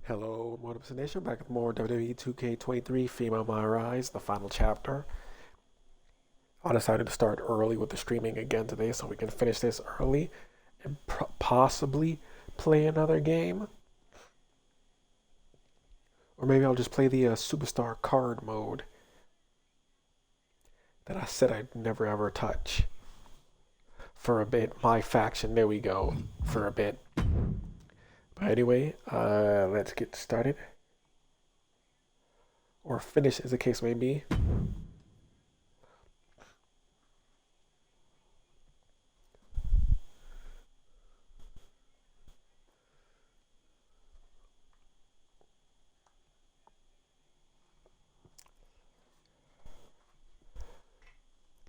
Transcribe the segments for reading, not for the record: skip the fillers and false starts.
Hello, Motivation Nation. Back with more Wwe2k23 Female MyRise, the final chapter. I decided to start early with the streaming again today so we can finish this early and possibly play another game. Or maybe I'll just play the Superstar card mode that I said I'd never ever touch for a bit. My faction, there we go, for a bit. But anyway, let's get started. Or finish, as the case may be.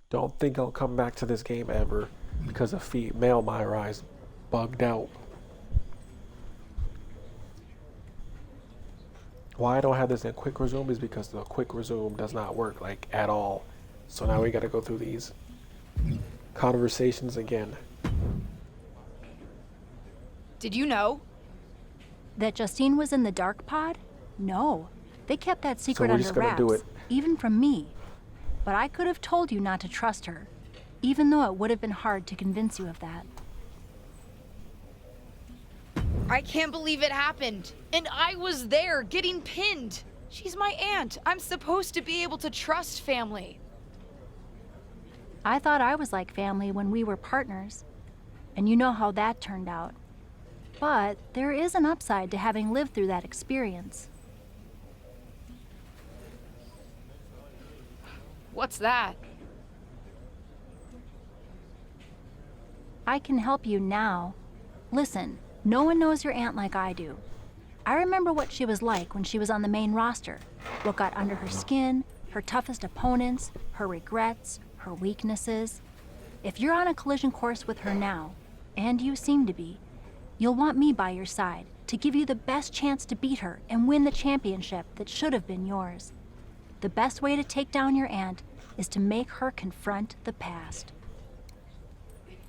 Don't think I'll come back to this game ever because a female MyRise bugged out. Why I don't have this in quick resume is because the quick resume does not work like at all. So now we gotta go through these conversations again. Did you know that Justine was in the dark pod? No. They kept that secret we're under just gonna wraps, do it. even from me. But I could have told you not to trust her, even though it would have been hard to convince you of that. I can't believe it happened. And I was there getting pinned. She's my aunt. I'm supposed to be able to trust family. I thought I was like family when we were partners, and you know how that turned out. But there is an upside to having lived through that experience. What's that? I can help you now. Listen, no one knows your aunt like I do. I remember what she was like when she was on the main roster, what got under her skin, her toughest opponents, her regrets, her weaknesses. If you're on a collision course with her now, and you seem to be, you'll want me by your side to give you the best chance to beat her and win the championship that should have been yours. The best way to take down your aunt is to make her confront the past.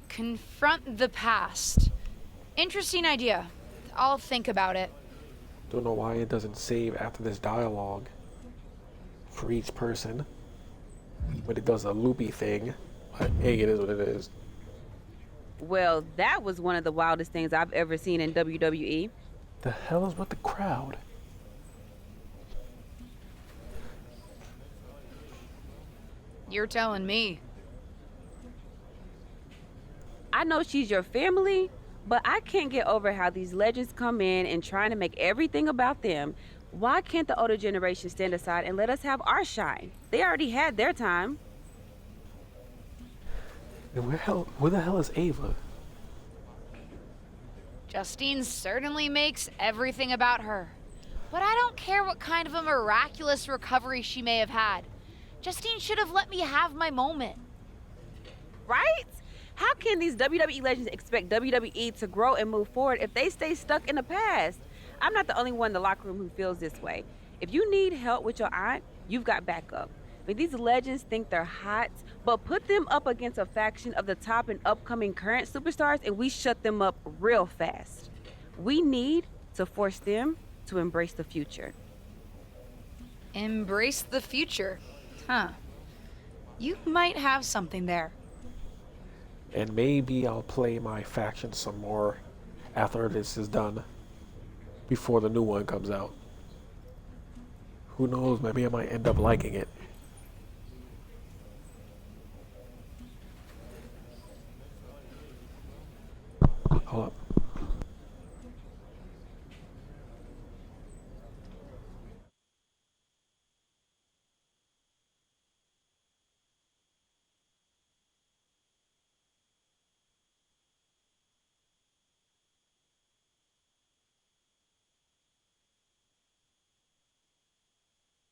Confront the past. Interesting idea. I'll think about it. Don't know why it doesn't save after this dialogue for each person. But it does a loopy thing. But hey, it is what it is. Well, that was one of the wildest things I've ever seen in WWE. The hell is with the crowd? You're telling me. I know she's your family, but I can't get over how these legends come in and trying to make everything about them. Why can't the older generation stand aside and let us have our shine? They already had their time. And where the hell is Ava? Justine certainly makes everything about her. But I don't care what kind of a miraculous recovery she may have had. Justine should have let me have my moment. Right? How can these WWE legends expect WWE to grow and move forward if they stay stuck in the past? I'm not the only one in the locker room who feels this way. If you need help with your aunt, you've got backup. I mean, these legends think they're hot, but put them up against a faction of the top and upcoming current superstars and we shut them up real fast. We need to force them to embrace the future. Embrace the future. Huh. You might have something there. And maybe I'll play my faction some more after this is done. Before the new one comes out. Who knows, maybe I might end up liking it. Hold up.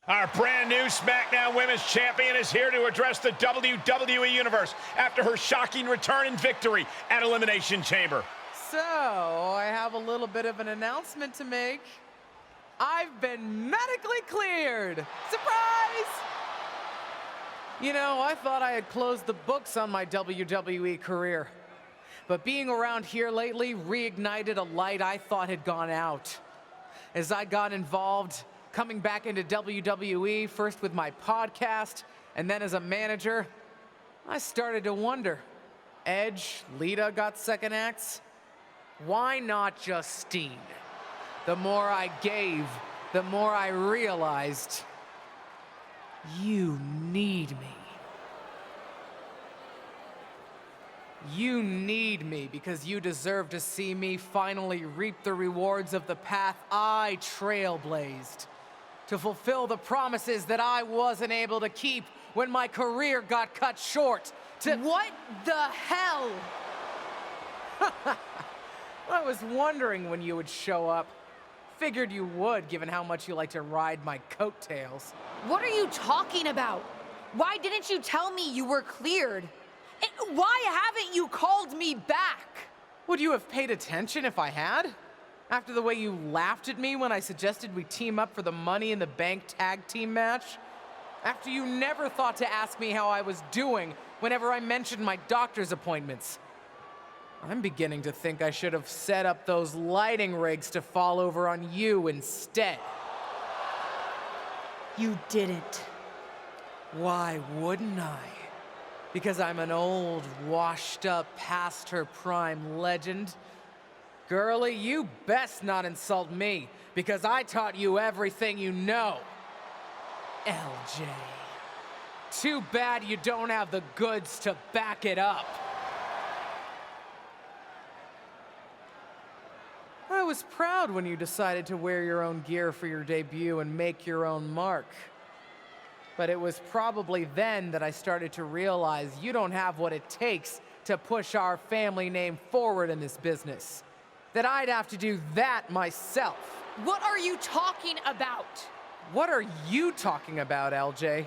Our brand new SmackDown Women's Champion is here to address the WWE Universe after her shocking return and victory at Elimination Chamber. So, I have a little bit of an announcement to make. I've been medically cleared! Surprise! You know, I thought I had closed the books on my WWE career. But being around here lately reignited a light I thought had gone out. as I got involved, coming back into WWE, first with my podcast, and then as a manager, I started to wonder, Edge, Lita got second acts? Why not Justine? The more I gave, the more I realized, you need me. You need me because you deserve to see me finally reap the rewards of the path I trailblazed, to fulfill the promises that I wasn't able to keep when my career got cut short, to— What the hell? I was wondering when you would show up. Figured you would, given how much you like to ride my coattails. What are you talking about? Why didn't you tell me you were cleared? And why haven't you called me back? Would you have paid attention if I had? After the way you laughed at me when I suggested we team up for the Money in the Bank tag team match? After you never thought to ask me how I was doing whenever I mentioned my doctor's appointments? I'm beginning to think I should have set up those lighting rigs to fall over on you instead. You didn't. Why wouldn't I? Because I'm an old, washed-up, past-her-prime legend? Girlie, you best not insult me, because I taught you everything you know. LJ. Too bad you don't have the goods to back it up. I was proud when you decided to wear your own gear for your debut and make your own mark. But it was probably then that I started to realize you don't have what it takes to push our family name forward in this business. That I'd have to do that myself. What are you talking about? What are you talking about, LJ?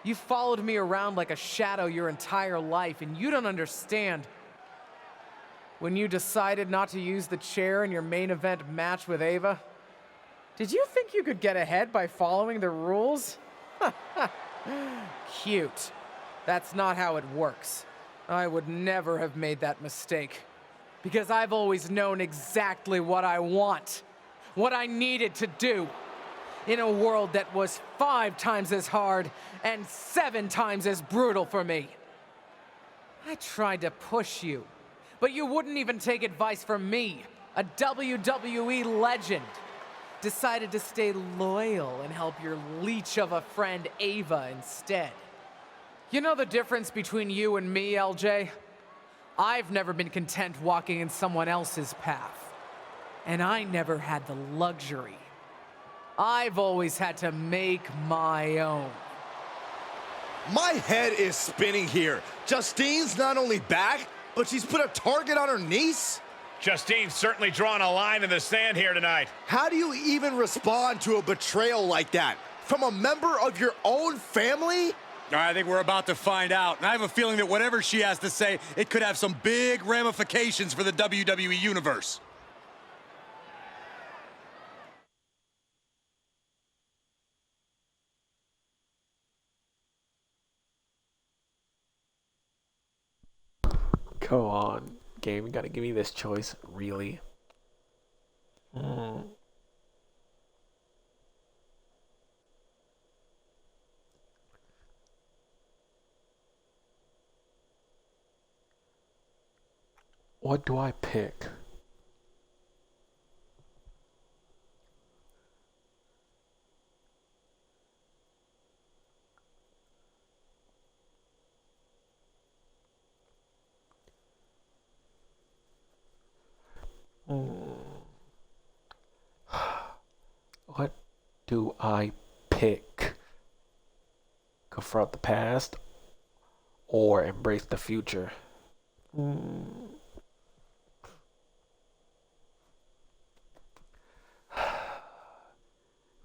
You followed me around like a shadow your entire life, and you don't understand. When you decided not to use the chair in your main event match with Ava, did you think you could get ahead by following the rules? Cute. That's not how it works. I would never have made that mistake. Because I've always known exactly what I want. What I needed to do. In a world that was 5 times as hard and 7 times as brutal for me. I tried to push you, but you wouldn't even take advice from me, a WWE legend. Decided to stay loyal and help your leech of a friend Ava instead. You know the difference between you and me, LJ? I've never been content walking in someone else's path. And I never had the luxury. I've always had to make my own. My head is spinning here. Justine's not only back, but she's put a target on her niece? Justine's certainly drawn a line in the sand here tonight. How do you even respond to a betrayal like that? From a member of your own family? I think we're about to find out. And I have a feeling that whatever she has to say, it could have some big ramifications for the WWE Universe. Go on, game. You gotta give me this choice, really. What do I pick? What do I pick? Confront the past or embrace the future?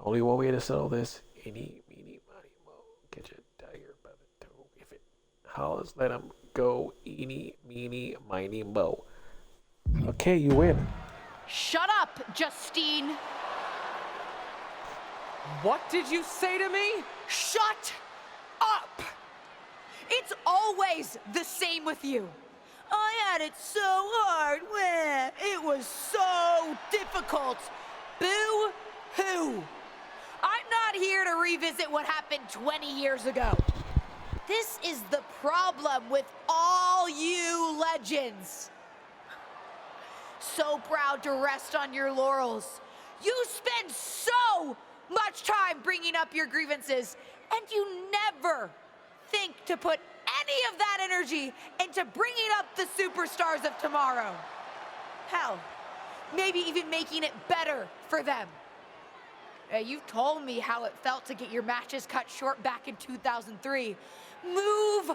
Only one way to settle this. Eeny, meeny, miny, mo. Catch a tiger by the toe. If it hollers, let him go. Eeny, meeny, miny, mo. Okay, you win. Shut up, Justine. What did you say to me? Shut up. It's always the same with you. I had it so hard. It was so difficult. Boo. who. I'm not here to revisit what happened 20 years ago. This is the problem with all you legends. So proud to rest on your laurels. You spend so much time bringing up your grievances, and you never think to put any of that energy into bringing up the superstars of tomorrow. Hell, maybe even making it better for them. You've told me how it felt to get your matches cut short back in 2003. Move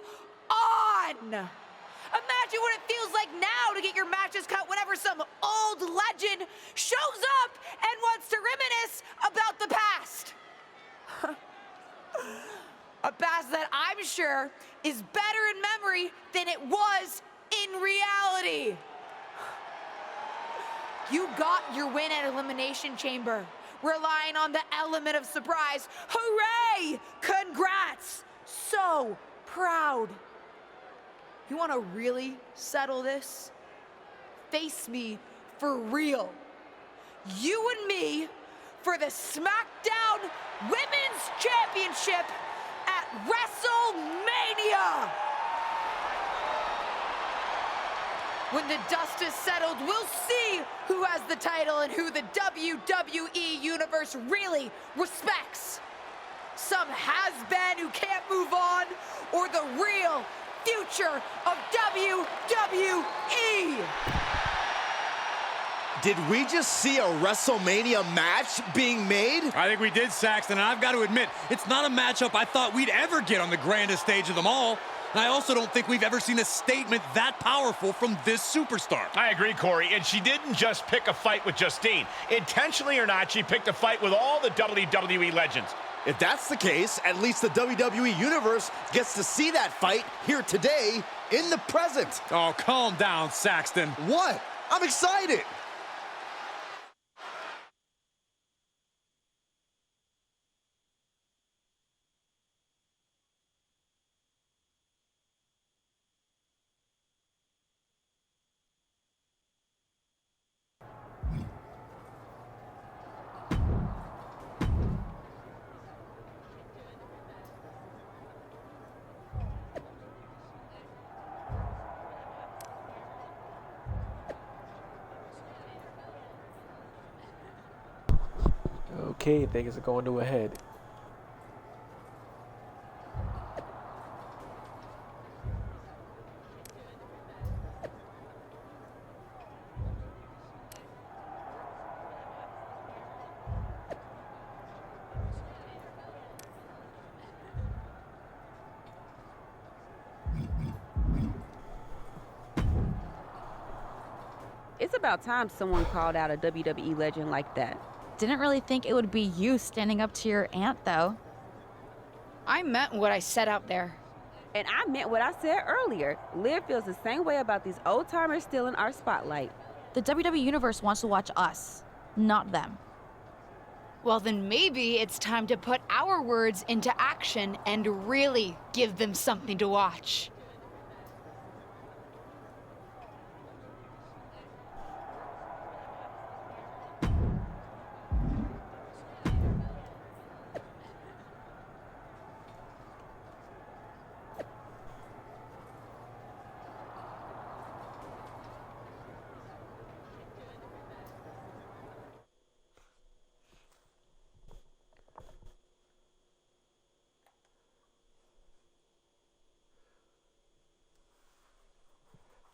on! Imagine what it feels like now to get your matches cut whenever some old legend shows up and wants to reminisce about the past. A past that I'm sure is better in memory than it was in reality. You got your win at Elimination Chamber, relying on the element of surprise. Hooray! Congrats! So proud. You want to really settle this? Face me for real. You and me for the SmackDown Women's Championship at WrestleMania! When the dust is settled, we'll see who has the title and who the WWE Universe really respects. Some has-been who can't move on, or the real future of WWE. Did we just see a WrestleMania match being made? I think we did, Saxton, and I've got to admit, it's not a matchup I thought we'd ever get on the grandest stage of them all. And I also don't think we've ever seen a statement that powerful from this superstar. I agree, Corey, and she didn't just pick a fight with Justine. Intentionally or not, she picked a fight with all the WWE legends. If that's the case, at least the WWE Universe gets to see that fight here today in the present. Oh, calm down, Saxton. What? I'm excited. Okay, things are going to a head. It's about time someone called out a WWE legend like that. Didn't really think it would be you standing up to your aunt, though. I meant what I said out there. And I meant what I said earlier. Liv feels the same way about these old-timers still in our spotlight. The WWE Universe wants to watch us, not them. Well, then maybe it's time to put our words into action and really give them something to watch.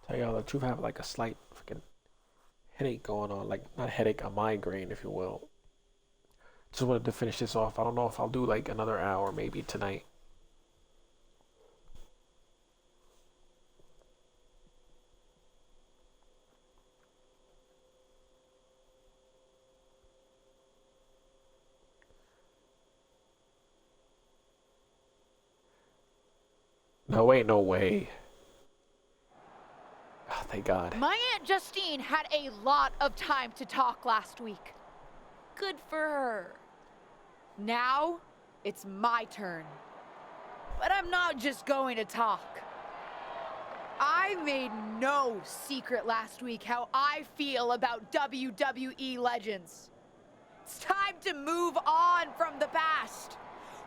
Tell y'all the truth, I have like a slight freaking headache going on. Like, not headache, a migraine, if you will. Just wanted to finish this off. I don't know if I'll do like another hour maybe tonight. No, ain't no way. Oh, thank God. My Aunt Justine had a lot of time to talk last week. Good for her. Now, it's my turn. But I'm not just going to talk. I made no secret last week how I feel about WWE legends. it's time to move on from the past.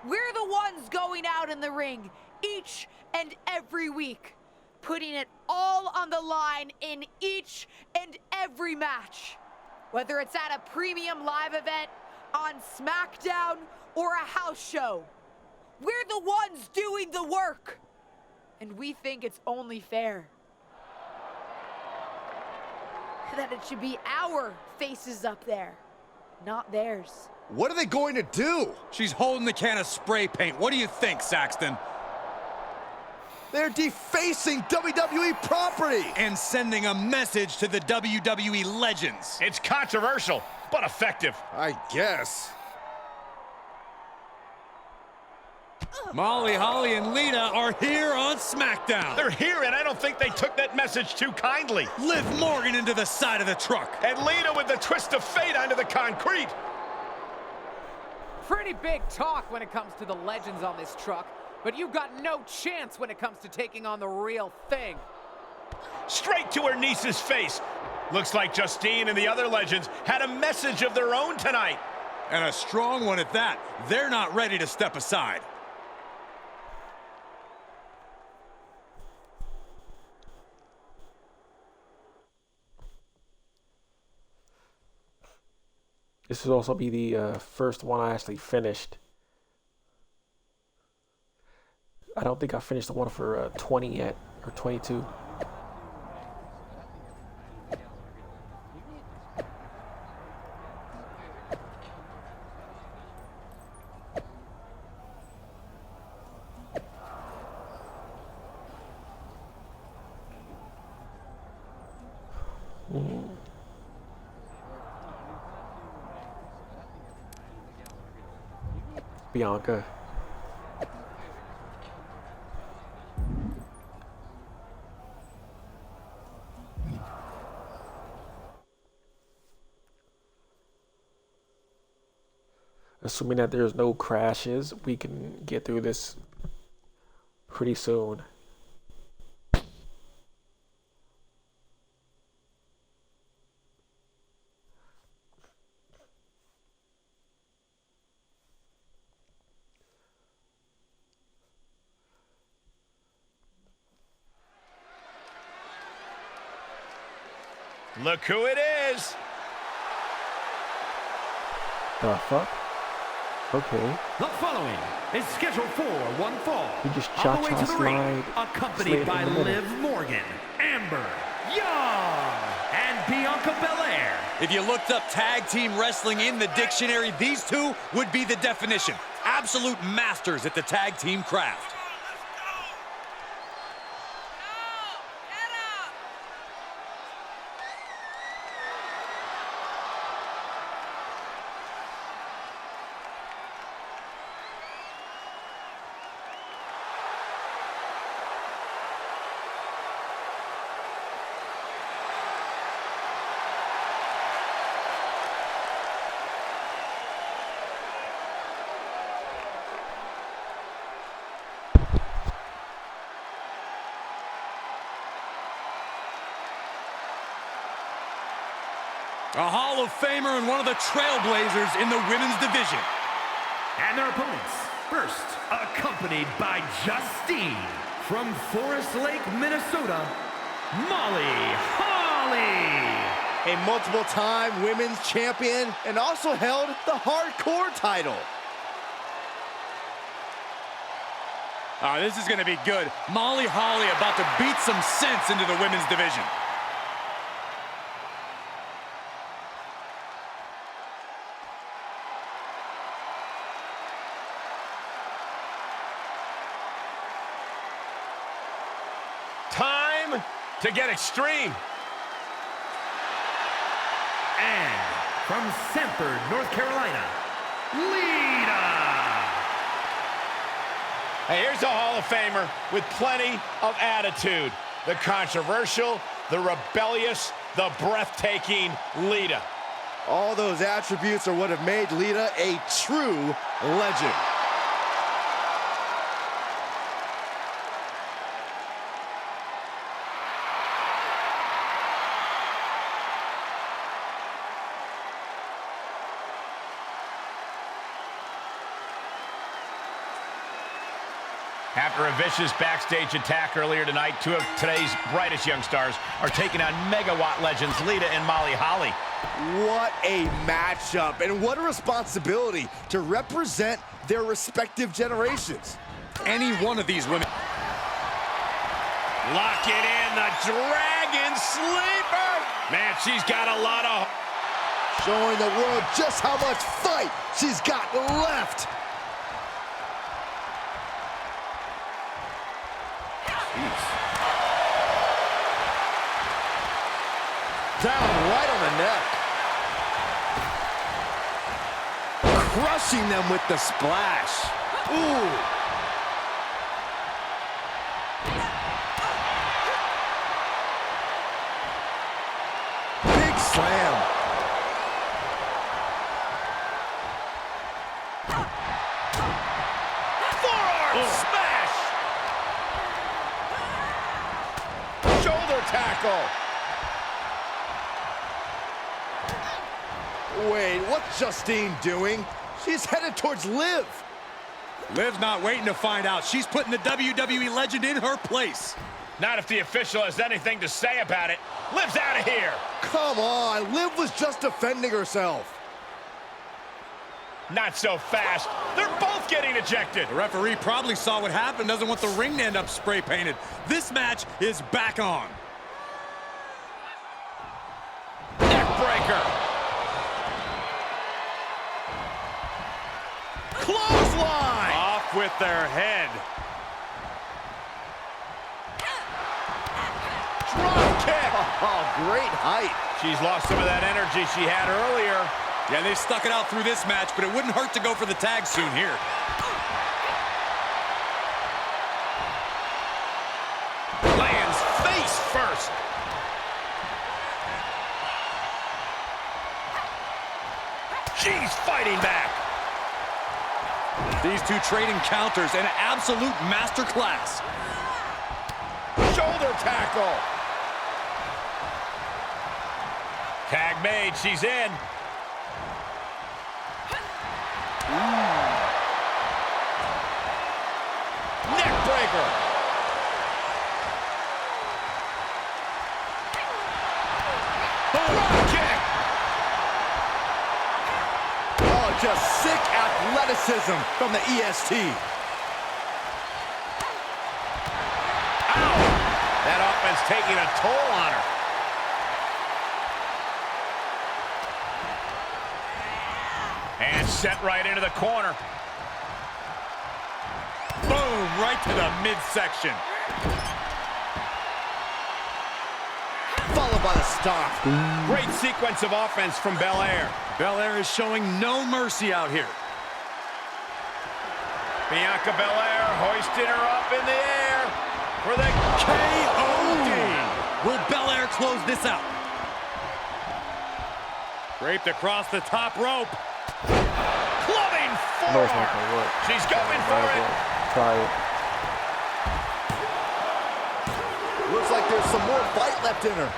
We're the ones going out in the ring each and every week, putting it all on the line in each and every match. Whether it's at a premium live event, on SmackDown, or a house show. We're the ones doing the work. And we think it's only fair that it should be our faces up there, not theirs. What are they going to do? She's holding the can of spray paint. What do you think, Saxton? They're defacing WWE property. And sending a message to the WWE legends. It's controversial, but effective. I guess. Molly, Holly, and Lita are here on SmackDown. They're here, and I don't think they took that message too kindly. Liv Morgan into the side of the truck. And Lita with the twist of fate onto the concrete. Pretty big talk when it comes to the legends on this truck, but you've got no chance when it comes to taking on the real thing. Straight to her niece's face. Looks like Justine and the other legends had a message of their own tonight. And a strong one at that. They're not ready to step aside. This will also be the first one I actually finished. I don't think I finished the one for 20 yet, or 22. Bianca. Assuming that there's no crashes, we can get through this pretty soon. Look who it is. The fuck? Okay. The following is scheduled for one fall. He just on the way cha-cha to the ring, slide, accompanied slid by in the middle. Liv Morgan, Amber, Young, and Bianca Belair. If you looked up tag team wrestling in the dictionary, these two would be the definition. Absolute masters at the tag team craft. A Hall of Famer and one of the trailblazers in the women's division. And their opponents, first accompanied by Justine from Forest Lake, Minnesota, Molly Holly. A multiple-time women's champion and also held the hardcore title. Oh, this is going to be good. Molly Holly about to beat some sense into the women's division. Time to get extreme. And from Sanford, North Carolina, Lita. Hey, here's a Hall of Famer with plenty of attitude. The controversial, the rebellious, the breathtaking Lita. All those attributes are what have made Lita a true legend. After a vicious backstage attack earlier tonight, two of today's brightest young stars are taking on megawatt legends Lita and Molly Holly. What a matchup, and what a responsibility to represent their respective generations. Any one of these women. Lock it in, the Dragon Sleeper. Man, she's got a lot of... Showing the world just how much fight she's got left. Down right on the neck. Crushing them with the splash. Ooh. Big slam. Forearm smash. Shoulder tackle. Wait, what's Justine doing? She's headed towards Liv. Liv's not waiting to find out. She's putting the WWE legend in her place. Not if the official has anything to say about it. Liv's out of here. Come on, Liv was just defending herself. Not so fast. They're both getting ejected. The referee probably saw what happened, doesn't want the ring to end up spray painted. This match is back on. Neckbreaker. Clothesline! Off with their head. Drop kick! Oh, great height. She's lost some of that energy she had earlier. Yeah, they stuck it out through this match, but it wouldn't hurt to go for the tag soon here. Lands face first. She's fighting back. These two trading counters, an absolute masterclass. Shoulder tackle. Tag made, she's in. Neck breaker. Drop kick. Oh, just sick athleticism from the EST. Ow! That offense taking a toll on her. And set right into the corner. Boom, right to the midsection. Followed by the stop. Great sequence of offense from Belair. Belair is showing no mercy out here. Bianca Belair hoisting her up in the air for the KOD. Will Belair close this out? Draped across the top rope. clubbing No, it's not forearm. gonna work. She's going for it. Try it. Looks like there's some more fight left in her.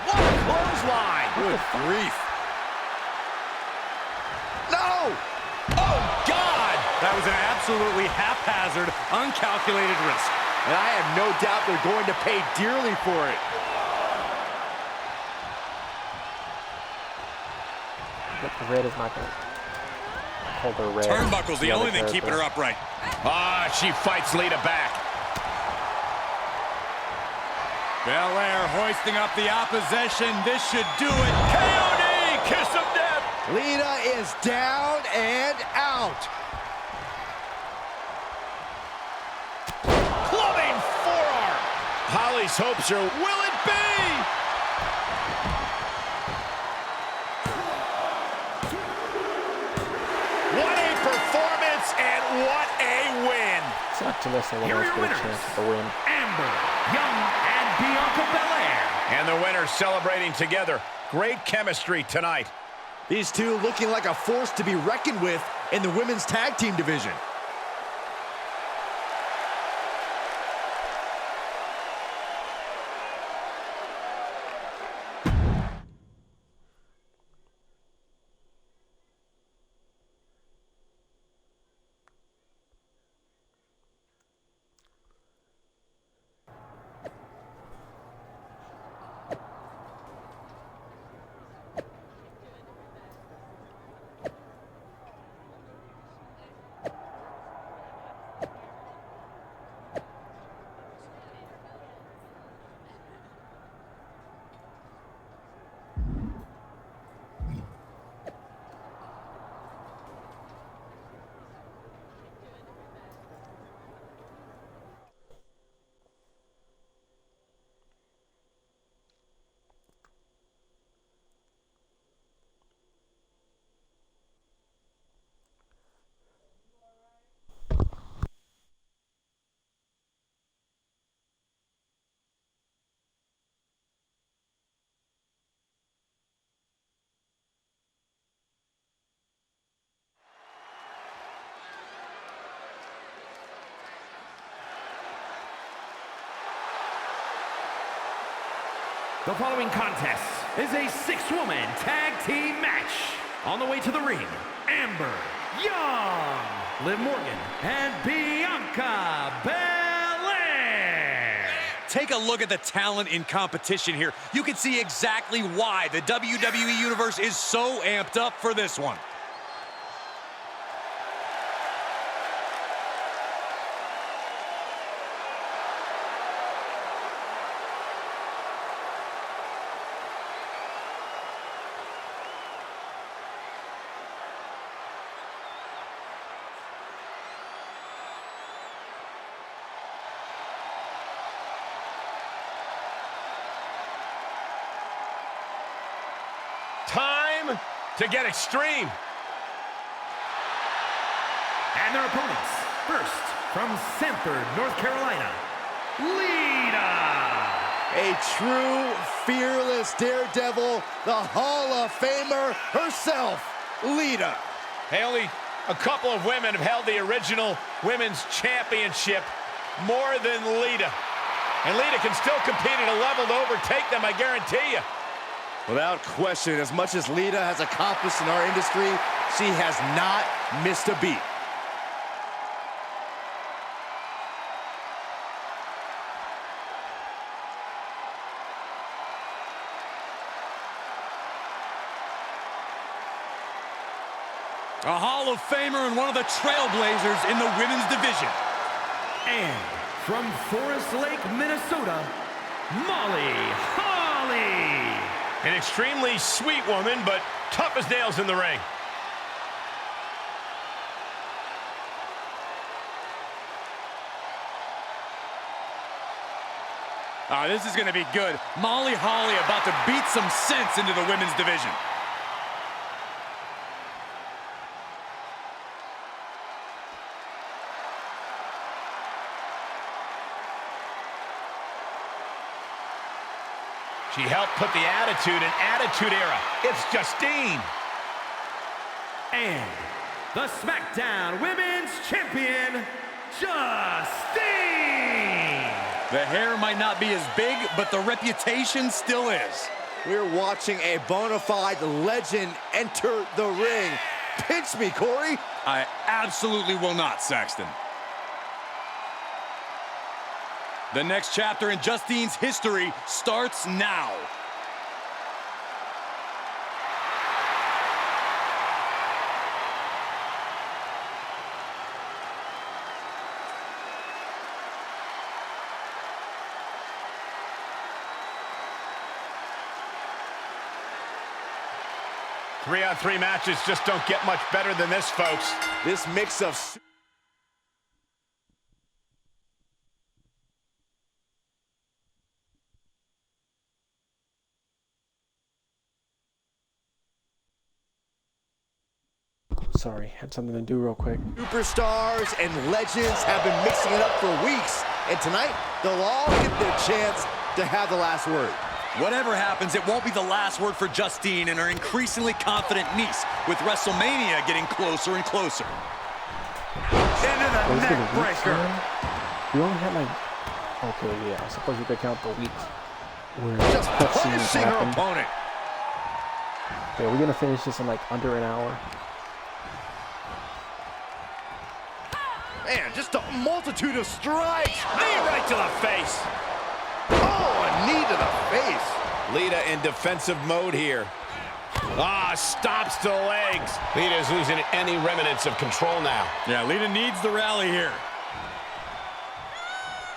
What a clothesline. Good grief. No! Oh, God. That was an absolutely haphazard, uncalculated risk. And I have no doubt they're going to pay dearly for it. But the red is not going to hold her red. Turnbuckle's the only thing keeping her upright. Ah, she fights Lita back. Belair hoisting up the opposition. This should do it. KOD, kiss of death. Lita is down and out. Clubbing forearm. Holly's hopes are, will it be? What a performance and what a win. It's not to let someone Here are else your get a winners. chance to win. Amber, Young, and Bianca Belair. And the winners celebrating together. Great chemistry tonight. These two looking like a force to be reckoned with in the women's tag team division. The following contest is a six-woman tag team match. On the way to the ring, Amber, Young, Liv Morgan, and Bianca Belair. Take a look at the talent in competition here. You can see exactly why the WWE Universe is so amped up for this one. Time to get extreme. And their opponents, first, from Sanford, North Carolina, Lita. A true, fearless daredevil, the Hall of Famer herself, Lita. Hey, only a couple of women have held the original women's championship more than Lita. And Lita can still compete at a level to overtake them, I guarantee you. Without question, as much as Lita has accomplished in our industry, she has not missed a beat. A Hall of Famer and one of the trailblazers in the women's division. And from Forest Lake, Minnesota, Molly Holly. An extremely sweet woman, but tough as nails in the ring. This is going to be good. Molly Holly about to beat some sense into the women's division. She helped put the Attitude in Attitude Era. It's Justine. And the SmackDown Women's Champion, Justine. The hair might not be as big, but the reputation still is. We're watching a bona fide legend enter the ring. Pinch me, Corey. I absolutely will not, Saxton. The next chapter in Justine's history starts now. Three-on-three matches just don't get much better than this, folks. This mix of... Sorry, had something to do real quick. Superstars and legends have been mixing it up for weeks, and tonight they'll all get their chance to have the last word. Whatever happens, it won't be the last word for Justine and her increasingly confident niece, with WrestleMania getting closer and closer. Into the Those are neck the weeks, breaker. man. We only had like, okay, yeah, I suppose you could count the weeks where Just cutscenes punishing her happened. opponent. Okay, we're gonna finish this in like under an hour. Man, just a multitude of strikes. Knee right to the face. Oh, a knee to the face. Lita in defensive mode here. Stops to the legs. Lita's losing any remnants of control now. Yeah, Lita needs the rally here.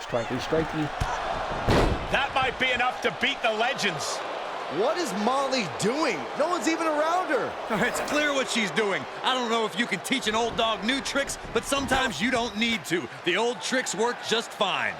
Strikey, strikey. That might be enough to beat the legends. What is Molly doing? No one's even around her. It's clear what she's doing. I don't know if you can teach an old dog new tricks, but sometimes you don't need to. The old tricks work just fine.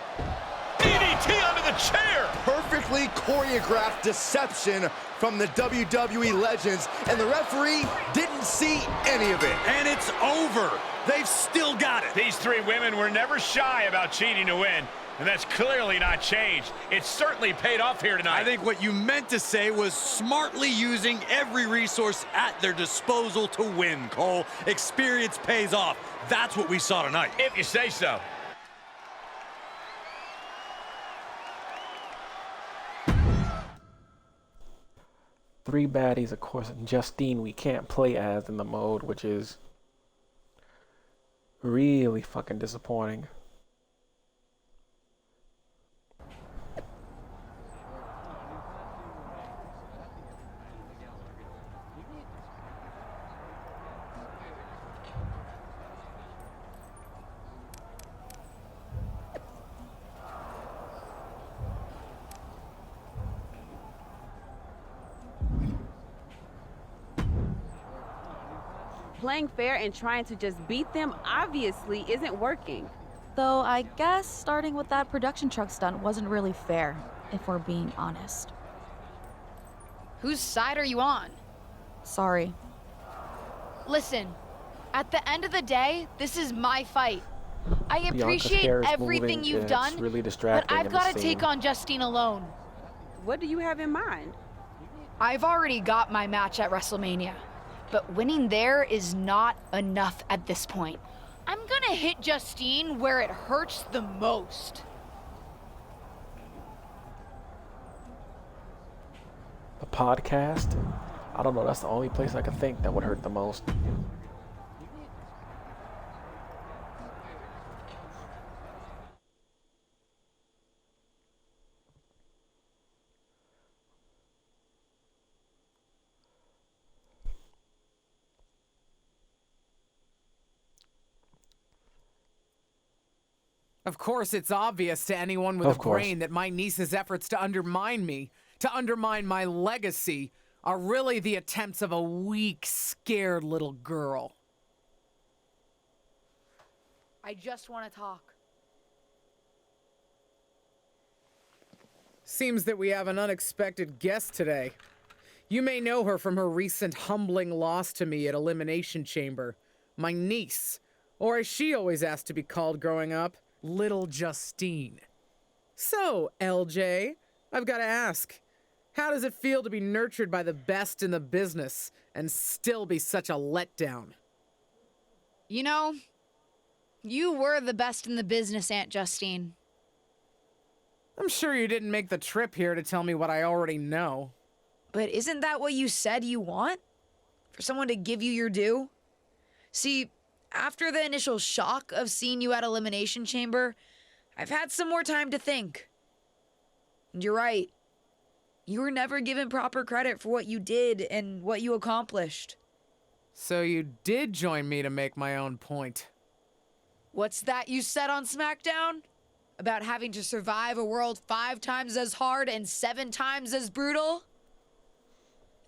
DDT under the chair. Perfectly choreographed deception from the WWE legends, and the referee didn't see any of it. And it's over. They've still got it. These three women were never shy about cheating to win, and that's clearly not changed. It's certainly paid off here tonight. I think what you meant to say was smartly using every resource at their disposal to win, Cole. Experience pays off. That's what we saw tonight. If you say so. 3 baddies, of course, and Justine we can't play as in the mode, which is really fucking disappointing. Playing fair and trying to just beat them obviously isn't working. Though I guess starting with that production truck stunt wasn't really fair, if we're being honest. Whose side are you on? Sorry. Listen, at the end of the day, this is my fight. I Bianca's appreciate hair is everything moving, you've and done, it's really but distracting I've in got the to take scene. on Justine alone. What do you have in mind? I've already got my match at WrestleMania, but winning there is not enough at this point. I'm gonna hit Justine where it hurts the most. The podcast? I don't know, that's the only place I could think that would hurt the most. Of course, it's obvious to anyone with a brain that my niece's efforts to undermine me, to undermine my legacy, are really the attempts of a weak, scared little girl. I just want to talk. Seems that we have an unexpected guest today. You may know her from her recent humbling loss to me at Elimination Chamber. My niece, or as she always asked to be called growing up, Little Justine. So, LJ, I've got to ask, how does it feel to be nurtured by the best in the business and still be such a letdown? You know, you were the best in the business, Aunt Justine. I'm sure you didn't make the trip here to tell me what I already know. But isn't that what you said you want? For someone to give you your due? See, after the initial shock of seeing you at Elimination Chamber, I've had some more time to think. And you're right. You were never given proper credit for what you did and what you accomplished. So you did join me to make my own point. What's that you said on SmackDown? About having to survive a world 5 times as hard and 7 times as brutal?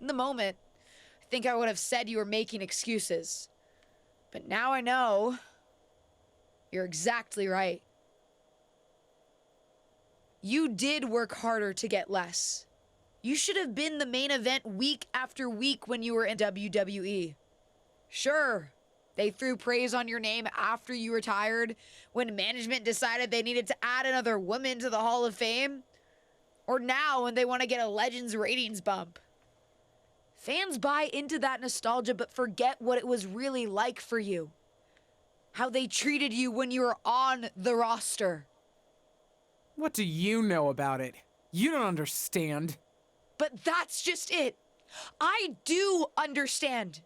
In the moment, I think I would have said you were making excuses. But now I know you're exactly right. You did work harder to get less. You should have been the main event week after week when you were in WWE. Sure, they threw praise on your name after you retired when management decided they needed to add another woman to the Hall of Fame. Or now when they want to get a Legends ratings bump. Fans buy into that nostalgia but forget what it was really like for you. How they treated you when you were on the roster. What do you know about it? You don't understand. But that's just it. I do understand.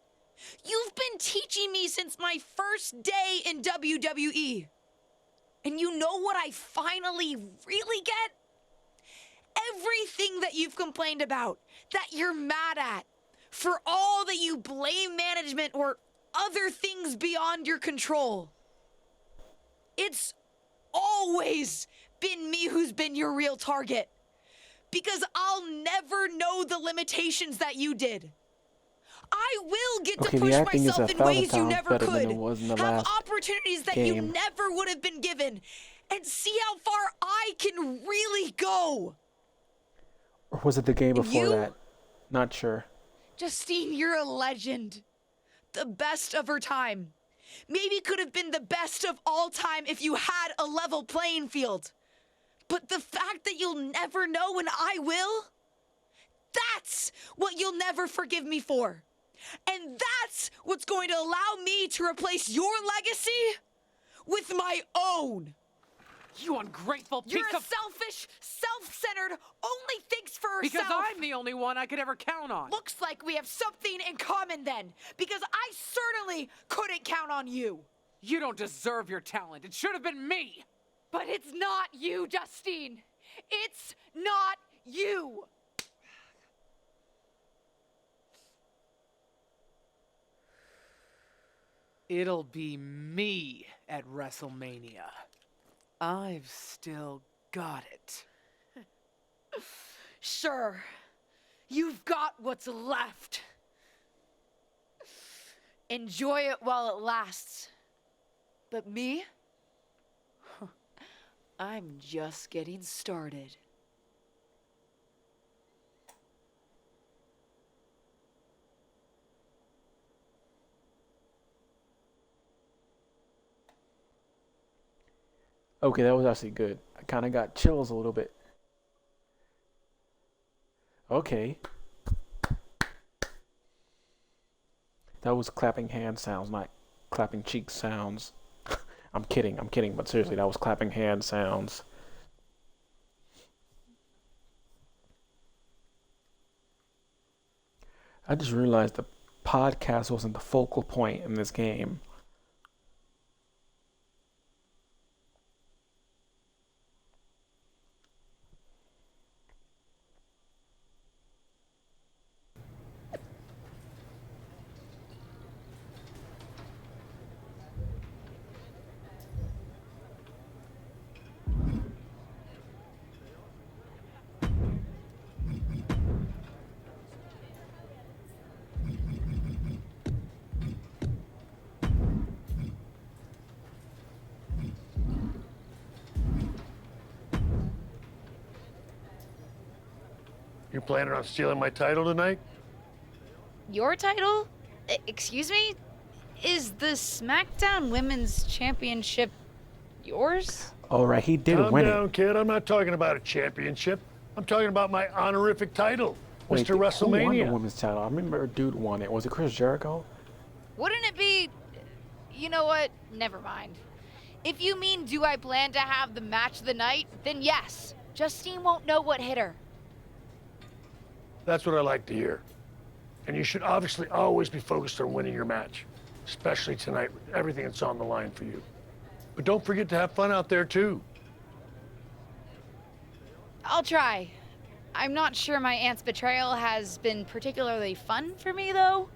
You've been teaching me since my first day in WWE. And you know what I finally really get? Everything that you've complained about, that you're mad at, for all that you blame management or other things beyond your control. It's always been me who's been your real target. Because I'll never know the limitations that you did. I will get to push myself in ways you never could. Have opportunities that you never would have been given. And see how far I can really go. Or was it the game before that? Not sure. Justine, you're a legend. The best of her time. Maybe could have been the best of all time if you had a level playing field. But the fact that you'll never know and I will, that's what you'll never forgive me for. And that's what's going to allow me to replace your legacy with my own. You ungrateful piece You're a of... selfish, self-centered, only thinks for herself. Because I'm the only one I could ever count on. Looks like we have something in common then, because I certainly couldn't count on you. You don't deserve your talent. It should have been me. But it's not you, Justine. It's not you. It'll be me at WrestleMania. I've still got it. Sure, you've got what's left. Enjoy it while it lasts. But me? I'm just getting started. Okay, that was actually good. I kind of got chills a little bit. Okay. That was clapping hand sounds, not clapping cheek sounds. I'm kidding, but seriously, that was clapping hand sounds. I just realized the podcast wasn't the focal point in this game. You planning on stealing my title tonight? Your title? Excuse me? Is the SmackDown Women's Championship yours? All right, he did win Calm down, it. kid. I'm not talking about a championship. I'm talking about my honorific title, Wait, Mr. who won WrestleMania. the women's title? I remember a dude won it. Was it Chris Jericho? Wouldn't it be... You know what? Never mind. If you mean do I plan to have the match of the night, then yes. Justine won't know what hit her. That's what I like to hear. And you should obviously always be focused on winning your match, especially tonight with everything that's on the line for you. But don't forget to have fun out there, too. I'll try. I'm not sure my aunt's betrayal has been particularly fun for me, though.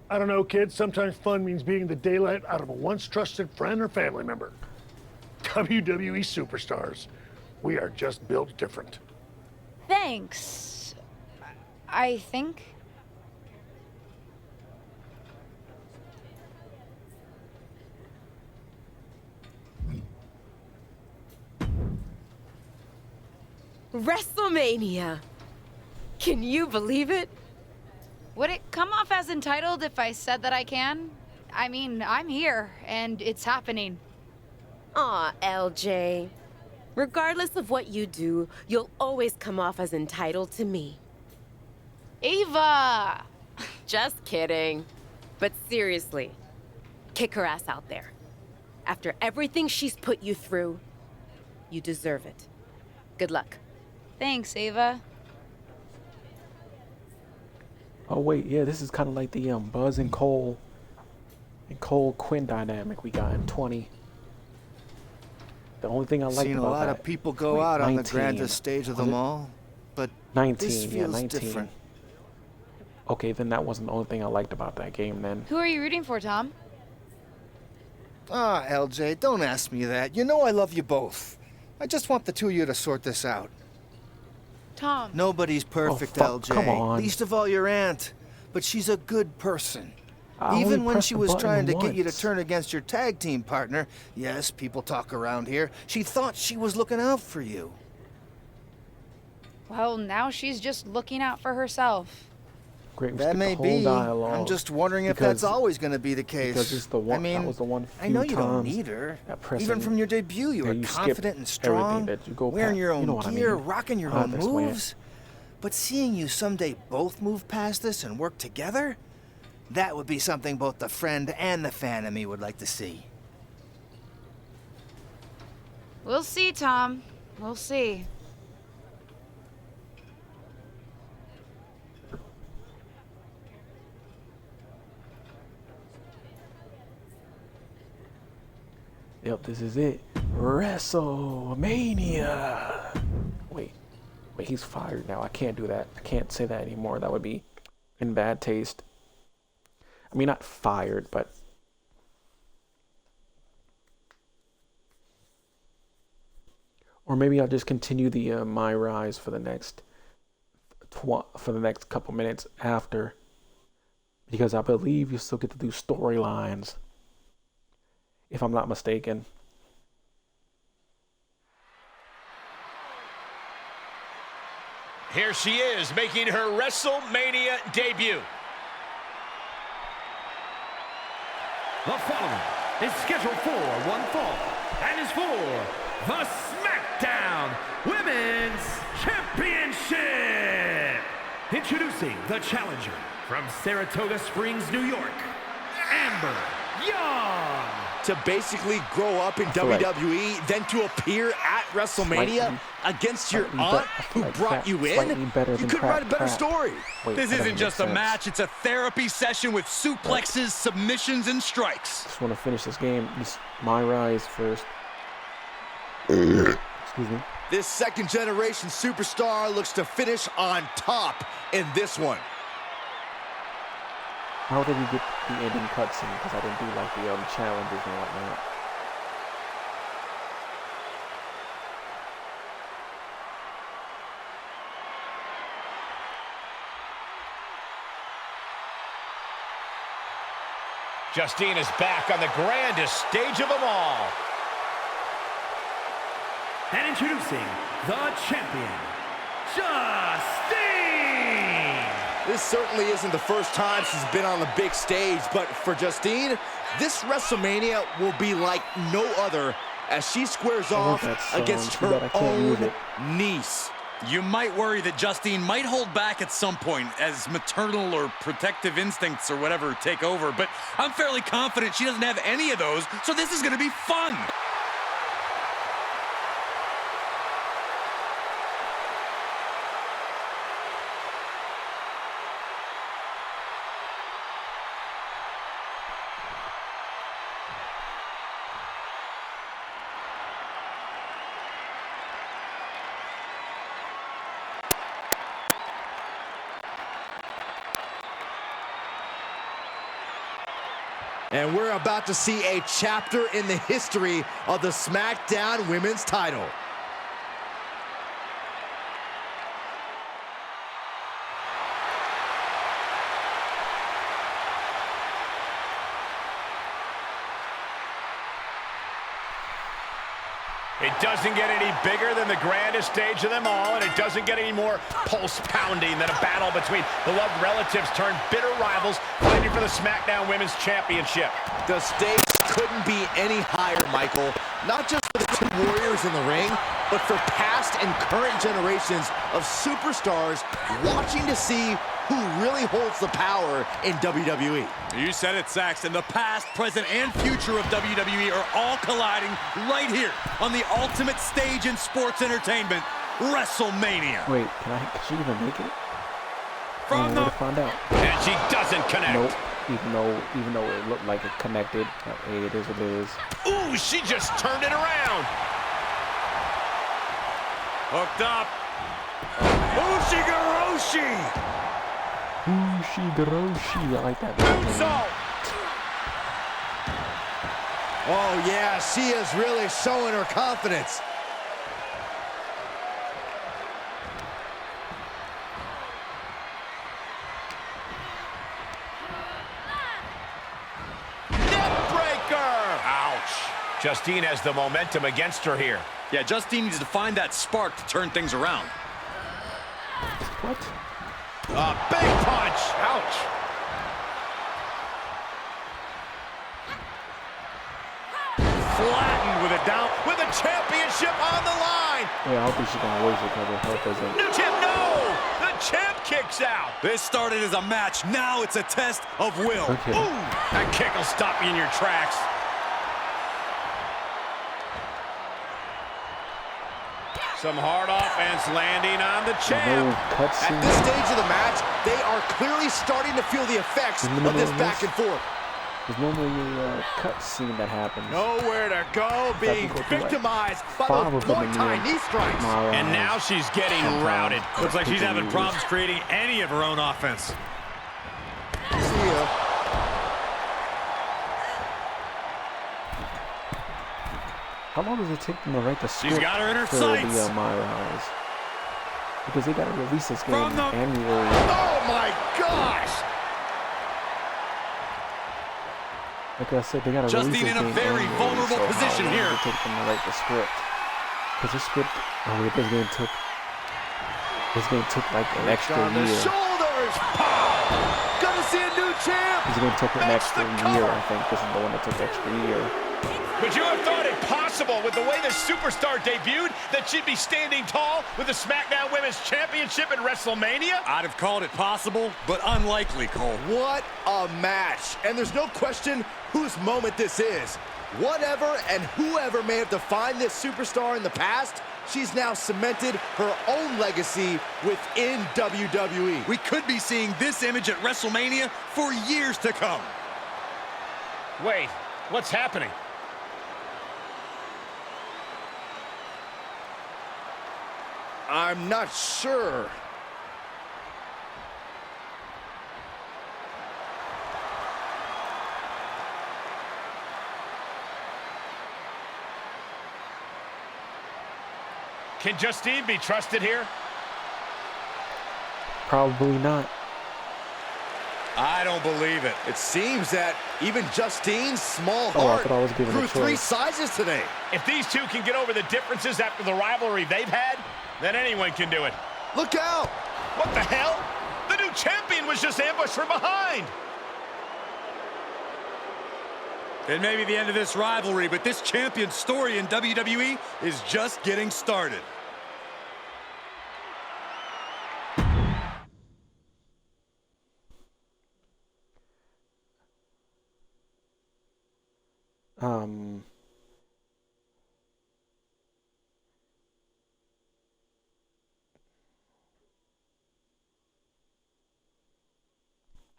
I don't know, kid. Sometimes fun means beating the daylight out of a once trusted friend or family member. WWE superstars. We are just built different. Thanks. I think. WrestleMania. Can you believe it? Would it come off as entitled if I said that I can? I mean, I'm here, and it's happening. Aw, LJ. Regardless of what you do, you'll always come off as entitled to me. Ava! Just kidding. But seriously, kick her ass out there. After everything she's put you through, you deserve it. Good luck. Thanks, Ava. Oh wait, yeah, this is kind of like the Buzz and Cole Quinn dynamic we got in 20. The only thing I liked Seen about a lot that, of people go wait, out on the 19. grandest stage of Was them it? all, but 19, this yeah, feels 19. different. Okay, then that wasn't the only thing I liked about that game then. Who are you rooting for, Tom? Ah, LJ, don't ask me that. You know I love you both. I just want the two of you to sort this out. Tom. Nobody's perfect, fuck, LJ. come on. Least of all your aunt. But she's a good person. I Even only when pressed she the was button trying to get you to once. turn against your tag team partner, yes, people talk around here, she thought she was looking out for you. Well, now she's just looking out for herself. Great, we That skipped may the whole be. dialogue I'm just wondering if because- that's always going to be the case. because it's the one. I mean, that was the one. I know few you don't times need her. that pressing Even from your debut, you that were you skip confident and strong, everything, that you go wearing past- your own you know what I gear, mean. rocking your How own this went. moves. But seeing you someday both move past this and work together, that would be something both the friend and the fan of me would like to see. We'll see, Tom. We'll see. Yep, this is it. WrestleMania. Wait, he's fired now. I can't do that. I can't say that anymore. That would be in bad taste. I mean, not fired, but or maybe I'll just continue the MyRise for the next couple minutes after, because I believe you still get to do storylines, if I'm not mistaken. Here she is, making her WrestleMania debut. The following is scheduled for one fall and is for the SmackDown Women's Championship. Introducing the challenger from Saratoga Springs, New York, Amber Young. To basically grow up in WWE, then to appear at WrestleMania against your aunt who brought you in, you couldn't write a better story. This isn't just a match, it's a therapy session with suplexes, submissions, and strikes. Just want to finish this game. This MyRise first. Excuse me. This second-generation superstar looks to finish on top in this one. How did he get the ending cutscene? Because I didn't do like the challenges and whatnot. Justine is back on the grandest stage of them all. And introducing the champion, Justine! This certainly isn't the first time she's been on the big stage, but for Justine, this WrestleMania will be like no other as she squares off against her own niece. You might worry that Justine might hold back at some point as maternal or protective instincts or whatever take over, but I'm fairly confident she doesn't have any of those, so this is going to be fun. And we're about to see a chapter in the history of the SmackDown Women's title. It doesn't get any bigger than the grandest stage of them all, and it doesn't get any more pulse-pounding than a battle between beloved relatives turned bitter rivals fighting for the SmackDown Women's Championship. The stakes couldn't be any higher, Michael. Not just for the two warriors in the ring, but for past and current generations of superstars watching to see who really holds the power in WWE. You said it, Saxton. The past, present, and future of WWE are all colliding right here on the ultimate stage in sports entertainment, WrestleMania. Wait, can she even make it? From the find out. And she doesn't connect. Nope. Even though it looked like it connected. Hey, it is what it is. Ooh, she just turned it around. Hooked up. Ushigoroshi. Ushigoroshi. I like that. Oh, yeah, she is really showing her confidence. Justine has the momentum against her here. Yeah, Justine needs to find that spark to turn things around. What? A big punch. Ouch. Flattened with a down, with a championship on the line. Yeah, I think she's going to waste it because her health isn't. New champ, no! The champ kicks out. This started as a match. Now it's a test of will. Okay. Ooh, that kick will stop you in your tracks. Some hard offense landing on the No champ. At this stage of the match, they are clearly starting to feel the effects of this back and forth. There's normally a cut scene that happens. Nowhere to go, being victimized by those Muay Thai knee strikes. And now she's getting routed. Looks like she's having problems creating any of her own offense. See ya. How long does it take them to write the script got her in her for sights. the MyRise? Because they got to release this game annually. Oh my gosh! Like I said, they got to release this Justine in game a very annually, vulnerable so position how long here. does it take them to write the script? Because this script, this game took like an extra On the year. shoulders! Pow! Gonna see a new champ! This game took an extra year, I think. This is the one that took extra year. Would you have thought it possible with the way the superstar debuted that she'd be standing tall with the SmackDown Women's Championship at WrestleMania? I'd have called it possible, but unlikely, Cole. What a match! And there's no question whose moment this is. Whatever and whoever may have defined this superstar in the past, she's now cemented her own legacy within WWE. We could be seeing this image at WrestleMania for years to come. Wait, what's happening? I'm not sure. Can Justine be trusted here? Probably not. I don't believe it. It seems that even Justine's small I heart thought I was given a grew 3 choice. sizes today. If these two can get over the differences after the rivalry they've had, then anyone can do it. Look out! What the hell? The new champion was just ambushed from behind. It may be the end of this rivalry, but this champion's story in WWE is just getting started.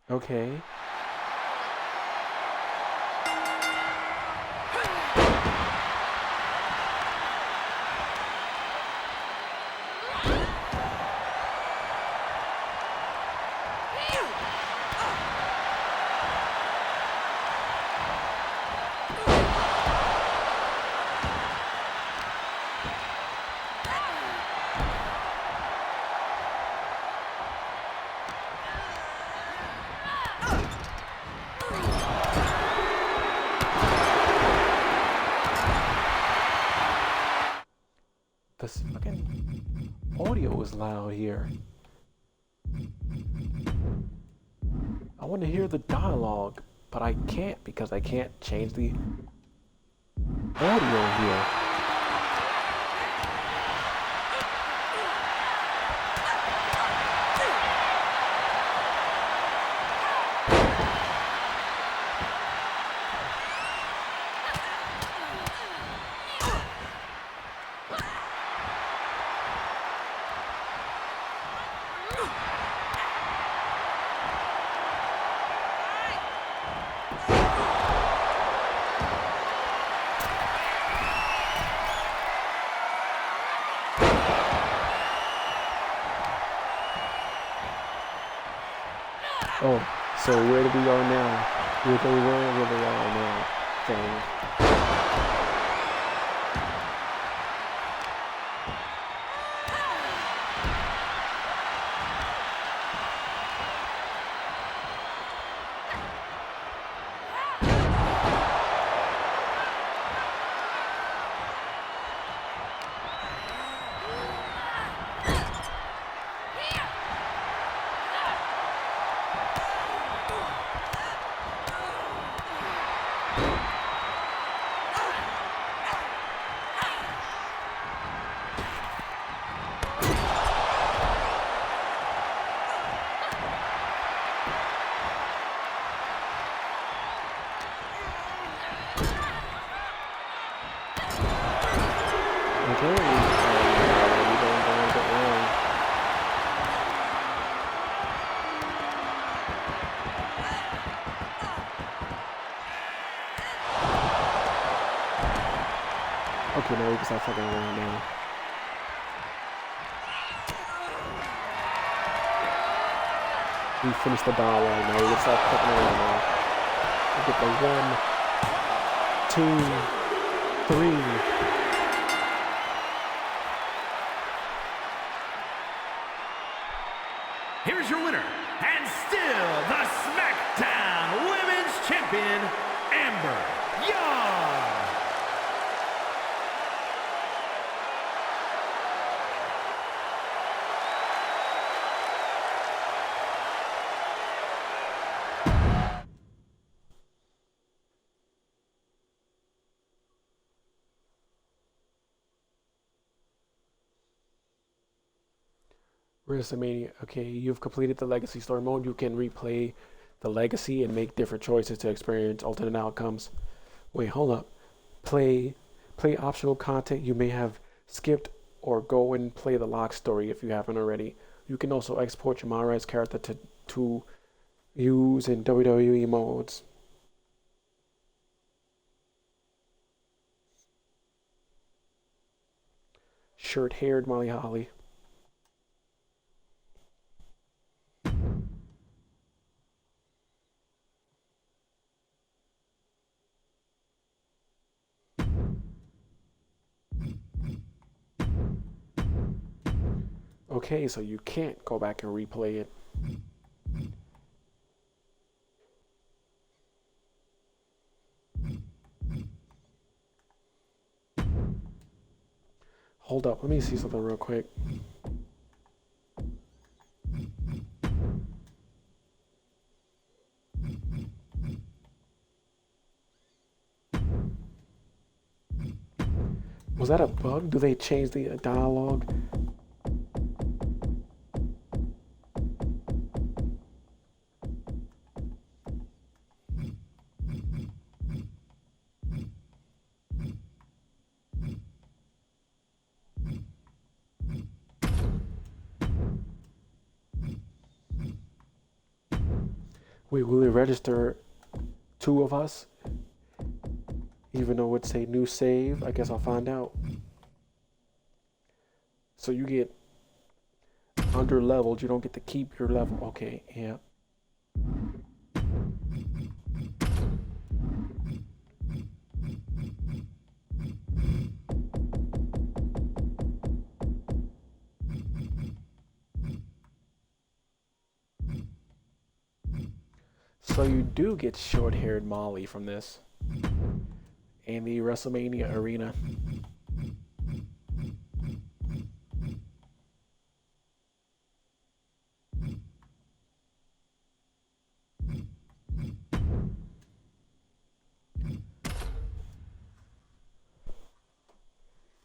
Okay. This fucking audio is loud here. I want to hear the dialogue, but I can't because I can't change the audio here. Oh, so where do we go now? Where they were, where they are now. Thing. Okay. now. We can start fucking around now. We finished the dialogue now. We can start fucking around now. We get the 1, 2, 3. Here's your winner, and still the SmackDown Women's Champion, Amber Young. WrestleMania. Okay, you've completed the Legacy Story mode. You can replay the Legacy and make different choices to experience alternate outcomes. Wait, hold up. Play optional content you may have skipped, or go and play the lock story if you haven't already. You can also export your MyRise character to use in WWE modes. Short-haired Molly Holly. Okay, so you can't go back and replay it. Hold up, let me see something real quick. Was that a bug? Do they change the dialogue? Wait, will it register 2 of us? Even though it say new save, I guess I'll find out. So you get under leveled, you don't get to keep your level. Okay, yeah. So you do get short-haired Molly from this. And the WrestleMania arena.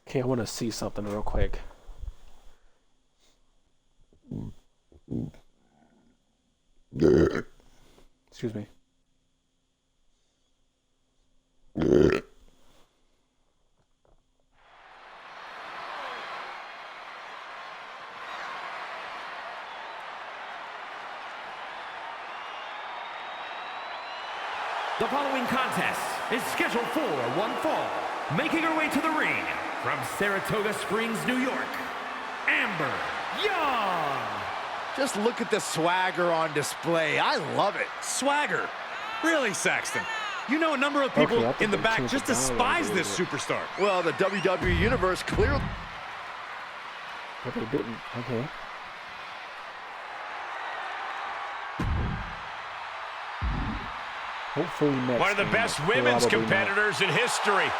Okay, I want to see something real quick. Excuse me. The following contest is scheduled for one fall. Making her way to the ring from Saratoga Springs, New York, Amber Young. Just look at the swagger on display. I love it. Swagger. Really, Saxton? You know a number of people Okay, in the back just despise this superstar. Well, the WWE Universe clearly... But they didn't. Okay. Hopefully next One of the time, best but women's probably not. competitors in history.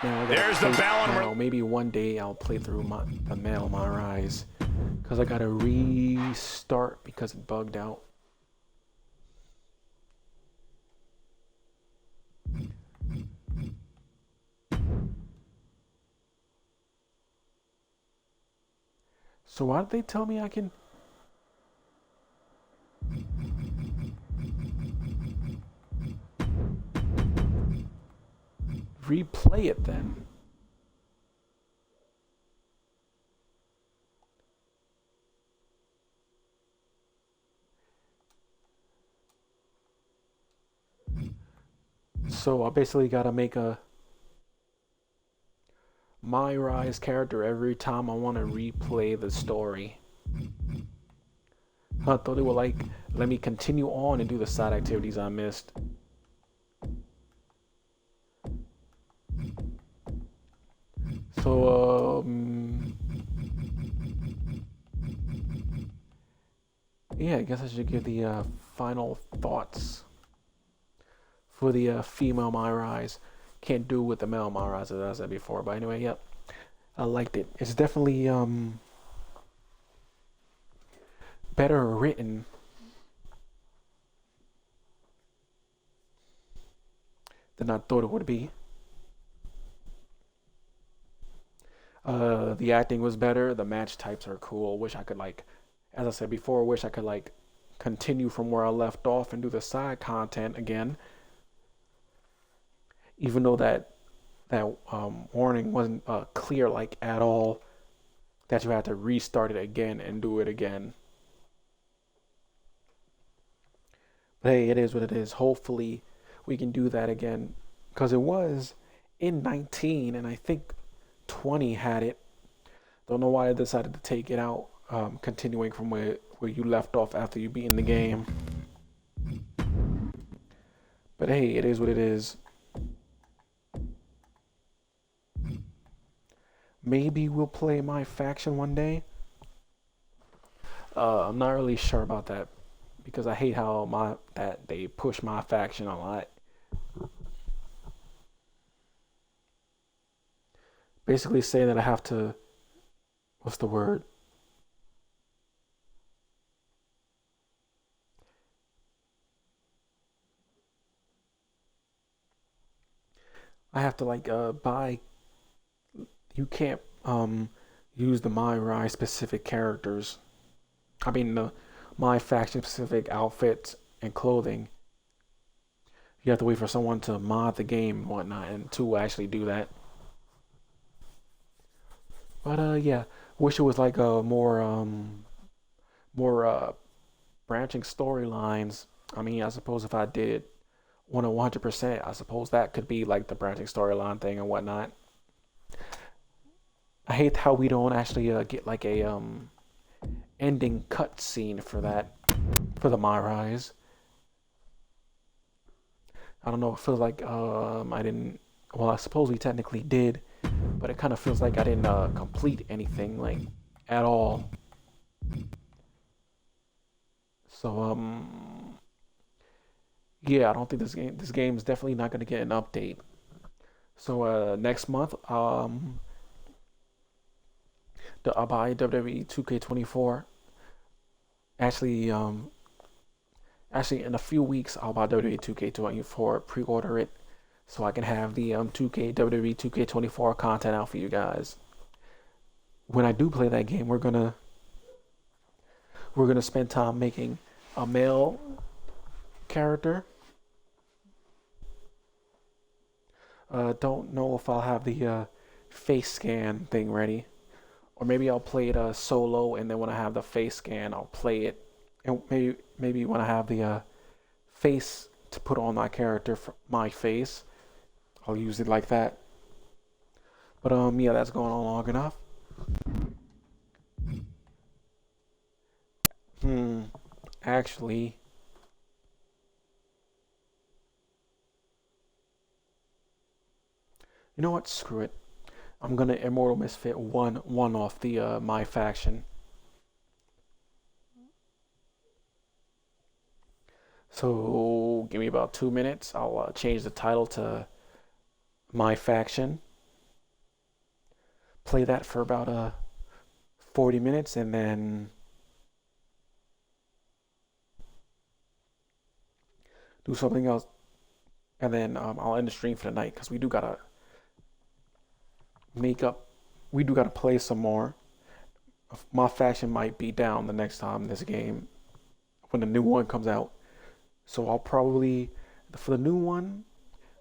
Now I gotta There's the play- bell, and now, maybe one day I'll play through the male MyRise, because I gotta restart because it bugged out. So why did they tell me I can? Replay it then. So I basically gotta make a MyRise character every time I want to replay the story. I thought it would like let me continue on and do the side activities I missed. So yeah, I guess I should give the final thoughts for the female MyRise. Can't do with the male MyRise as I said before, but anyway, yep, I liked it. It's definitely better written than I thought it would be. The acting was better. The match types are cool. Wish I could like, as I said before, wish I could like continue from where I left off and do the side content again. Even though that warning wasn't clear like at all, that you had to restart it again and do it again. But hey, it is what it is. Hopefully we can do that again, because it was in 19 and I think 20 had it. Don't know why I decided to take it out, continuing from where you left off after you beaten the game. But hey, it is what it is. Maybe we'll play my faction one day. I'm not really sure about that, because I hate how that they push my faction a lot. Basically saying that I have to, what's the word? I have to like buy. You can't use the MyRise specific characters. I mean the my faction specific outfits and clothing. You have to wait for someone to mod the game and whatnot, and to actually do that. But yeah, wish it was like a more branching storylines. I mean, I suppose if I did 100%, I suppose that could be like the branching storyline thing and whatnot. I hate how we don't actually get like a ending cutscene for that, for the MyRise. I don't know. It feels like I didn't. Well, I suppose we technically did, but it kind of feels like I didn't complete anything like at all. So yeah, I don't think this game is definitely not going to get an update. So next month I'll buy WWE 2K24. Actually in a few weeks I'll buy WWE 2K24, pre-order it, so I can have the WWE 2K24 content out for you guys. When I do play that game, we're gonna spend time making a male character. Don't know if I'll have the face scan thing ready, or maybe I'll play it solo, and then when I have the face scan, I'll play it, and maybe when I have the face to put on my character for my face, I'll use it like that. But yeah, that's going on long enough. Actually, you know what? Screw it. I'm gonna Immortal Misfit one off the my faction. So give me about 2 minutes. I'll change the title to my faction. Play that for about 40 minutes, and then do something else, and then I'll end the stream for the night, because we do gotta play some more. My faction might be down the next time this game, when the new one comes out. So I'll probably, for the new one,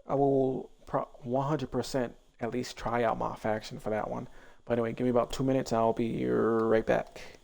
I will 100% at least try out my faction for that one. But anyway, give me about 2 minutes. I'll be right back.